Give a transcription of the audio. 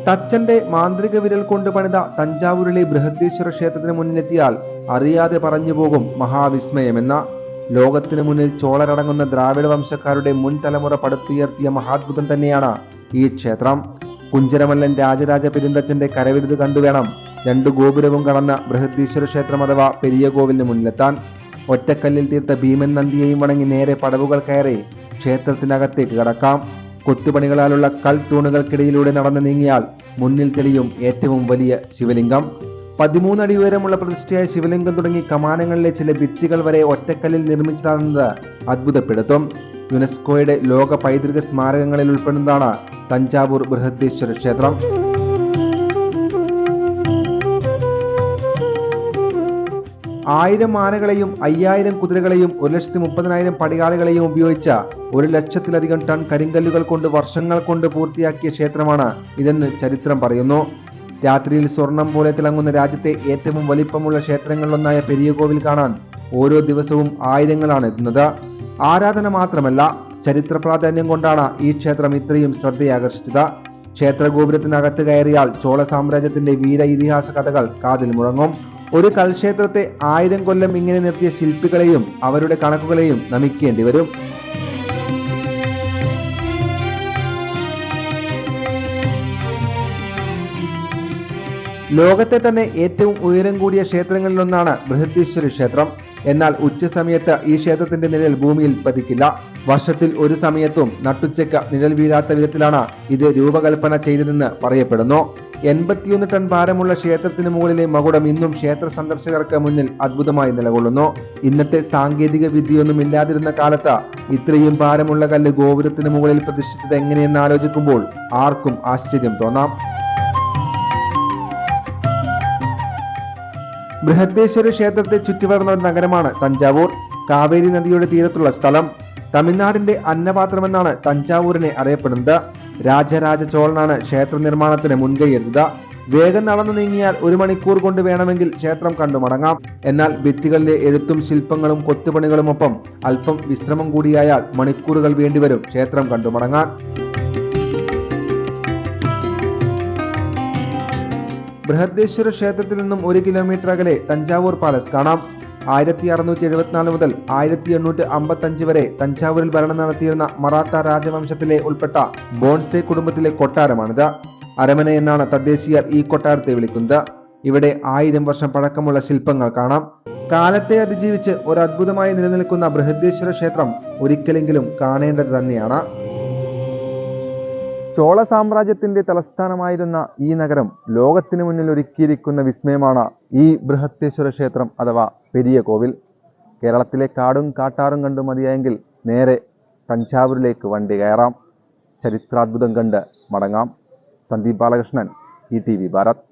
തച്ചന്റെ മാന്ത്രിക വിരൽ കൊണ്ട് പണിത തഞ്ചാവൂരിലെ ബൃഹദീശ്വര ക്ഷേത്രത്തിന് മുന്നിലെത്തിയാൽ അറിയാതെ പറഞ്ഞു പോകും മഹാവിസ്മയമെന്ന. ലോകത്തിനു മുന്നിൽ ചോളരടങ്ങുന്ന ദ്രാവിഡ വംശക്കാരുടെ മുൻ തലമുറ പടുത്തുയർത്തിയ മഹാത്ഭുതം തന്നെയാണ് ഈ ക്ഷേത്രം. കുഞ്ചരമല്ലൻ രാജരാജ പെരുന്തച്ചന്റെ കരവിരുത് കണ്ടുവേണം 2 ഗോപുരവും കടന്ന ബൃഹദീശ്വര ക്ഷേത്രം അഥവാ പെരിയ കോവിലിന് മുന്നിലെത്താൻ. ഒറ്റക്കല്ലിൽ തീർത്ത ഭീമൻ നന്ദിയെയും വണങ്ങി നേരെ പടവുകൾ കയറി ക്ഷേത്രത്തിനകത്തേക്ക് കടക്കാം. കൊത്തുപണികളാലുള്ള കൽത്തൂണുകൾക്കിടയിലൂടെ നടന്നു നീങ്ങിയാൽ മുന്നിൽ തെളിയും ഏറ്റവും വലിയ ശിവലിംഗം. 13 അടി ഉയരമുള്ള പ്രതിഷ്ഠയായ ശിവലിംഗം തുടങ്ങി കമാനങ്ങളിലെ ചില ഭിത്തികൾ വരെ ഒറ്റക്കല്ലിൽ നിർമ്മിച്ചതാണെന്നത് അത്ഭുതപ്പെടുത്തും. യുനെസ്കോയുടെ ലോക പൈതൃക സ്മാരകങ്ങളിൽ ഉൾപ്പെടുന്നതാണ് തഞ്ചാവൂർ ബൃഹദീശ്വര ക്ഷേത്രം. ആയിരം ആനകളെയും 5000 കുതിരകളെയും 1,30,000 പടികാളികളെയും ഉപയോഗിച്ച 1,00,000-ലധികം ടൺ കരിങ്കല്ലുകൾ കൊണ്ട് വർഷങ്ങൾ കൊണ്ട് പൂർത്തിയാക്കിയ ക്ഷേത്രമാണ് ഇതെന്ന് ചരിത്രം പറയുന്നു. രാത്രിയിൽ സ്വർണം പോലെ തിളങ്ങുന്ന രാജ്യത്തെ ഏറ്റവും വലിപ്പമുള്ള ക്ഷേത്രങ്ങളിലൊന്നായ പെരിയ കോവിൽ കാണാൻ ഓരോ ദിവസവും ആയിരങ്ങളാണ് എത്തുന്നത്. ആരാധന മാത്രമല്ല, ചരിത്ര പ്രാധാന്യം കൊണ്ടാണ് ഈ ക്ഷേത്രം ഇത്രയും ശ്രദ്ധയാകർഷിച്ചത്. ക്ഷേത്ര ഗോപുരത്തിനകത്ത് കയറിയാൽ ചോള സാമ്രാജ്യത്തിന്റെ വീര ഇതിഹാസ കഥകൾ കാതിൽ മുഴങ്ങും. ഒരു കൽക്ഷേത്രത്തെ 1000 കൊല്ലം ഇങ്ങനെ നിർത്തിയ ശില്പികളെയും അവരുടെ കണക്കുകളെയും നമിക്കേണ്ടി വരും. ലോകത്തെ തന്നെ ഏറ്റവും ഉയരം കൂടിയ ക്ഷേത്രങ്ങളിലൊന്നാണ് ബൃഹദീശ്വര ക്ഷേത്രം. എന്നാൽ ഉച്ച സമയത്ത് ഈ ക്ഷേത്രത്തിന്റെ നിഴൽ ഭൂമിയിൽ പതിക്കില്ല. വർഷത്തിൽ ഒരു സമയത്തും നട്ടുച്ചയ്ക്ക് നിഴൽ വീഴാത്ത വിധത്തിലാണ് ഇത് രൂപകൽപ്പന ചെയ്തതെന്ന് പറയപ്പെടുന്നു. 81 ടൺ ഭാരമുള്ള ക്ഷേത്രത്തിന് മുകളിലെ മകുടം ഇന്നും ക്ഷേത്ര സന്ദർശകർക്ക് മുന്നിൽ അത്ഭുതമായി നിലകൊള്ളുന്നു. ഇന്നത്തെ സാങ്കേതിക വിദ്യയൊന്നും ഇല്ലാതിരുന്ന കാലത്ത് ഇത്രയും ഭാരമുള്ള കല്ല് ഗോപുരത്തിന് മുകളിൽ പ്രതിഷ്ഠിച്ചത് എങ്ങനെയെന്ന് ആലോചിക്കുമ്പോൾ ആർക്കും ആശ്ചര്യം തോന്നാം. ബൃഹദേശ്വര ക്ഷേത്രത്തെ ചുറ്റിവളർന്ന ഒരു നഗരമാണ് തഞ്ചാവൂർ. കാവേരി നദിയുടെ തീരത്തുള്ള സ്ഥലം. തമിഴ്നാടിന്റെ അന്നപാത്രമെന്നാണ് തഞ്ചാവൂരിനെ അറിയപ്പെടുന്നത്. രാജരാജ ചോളനാണ് ക്ഷേത്ര നിർമ്മാണത്തിന് മുൻകൈയെടുത്തത്. വേഗം നടന്നു നീങ്ങിയാൽ 1 മണിക്കൂർ കൊണ്ട് വേണമെങ്കിൽ ക്ഷേത്രം കണ്ടു മടങ്ങാം. എന്നാൽ ഭിത്തികളിലെ എഴുത്തും ശില്പങ്ങളും കൊത്തുപണികളുമൊപ്പം അല്പം വിശ്രമം കൂടിയായാൽ മണിക്കൂറുകൾ വേണ്ടിവരും ക്ഷേത്രം കണ്ടു മടങ്ങാൻ. ബൃഹദേശ്വര ക്ഷേത്രത്തിൽ നിന്നും 1 കിലോമീറ്റർ അകലെ തഞ്ചാവൂർ പാലസ് കാണാം. 1674 മുതൽ 1855 വരെ തഞ്ചാവൂരിൽ ഭരണം നടത്തിയിരുന്ന മറാത്ത രാജവംശത്തിലെ ഉൾപ്പെട്ട ബോൺസെ കുടുംബത്തിലെ കൊട്ടാരമാണിത്. അരമന എന്നാണ് തദ്ദേശീയർ ഈ കൊട്ടാരത്തെ വിളിക്കുന്നത്. ഇവിടെ 1000 വർഷം പഴക്കമുള്ള ശില്പങ്ങൾ കാണാം. കാലത്തെ അതിജീവിച്ച് ഒരു അത്ഭുതമായി നിലനിൽക്കുന്ന ബൃഹദേശ്വര ക്ഷേത്രം ഒരിക്കലെങ്കിലും കാണേണ്ടത് തന്നെയാണ്. ചോള സാമ്രാജ്യത്തിന്റെ തലസ്ഥാനമായിരുന്ന ഈ നഗരം ലോകത്തിന് മുന്നിൽ ഒരുക്കിയിരിക്കുന്ന വിസ്മയമാണ് ഈ ബൃഹദേശ്വര ക്ഷേത്രം അഥവാ പെരിയ കോവിൽ. കേരളത്തിലെ കാടും കാട്ടാറും കണ്ടു മതിയായെങ്കിൽ നേരെ തഞ്ചാവൂരിലേക്ക് വണ്ടി കയറാം. ചരിത്രാത്ഭുതം കണ്ട് മടങ്ങാം. സന്ദീപ് ബാലകൃഷ്ണൻ, ETV ഭാരത്.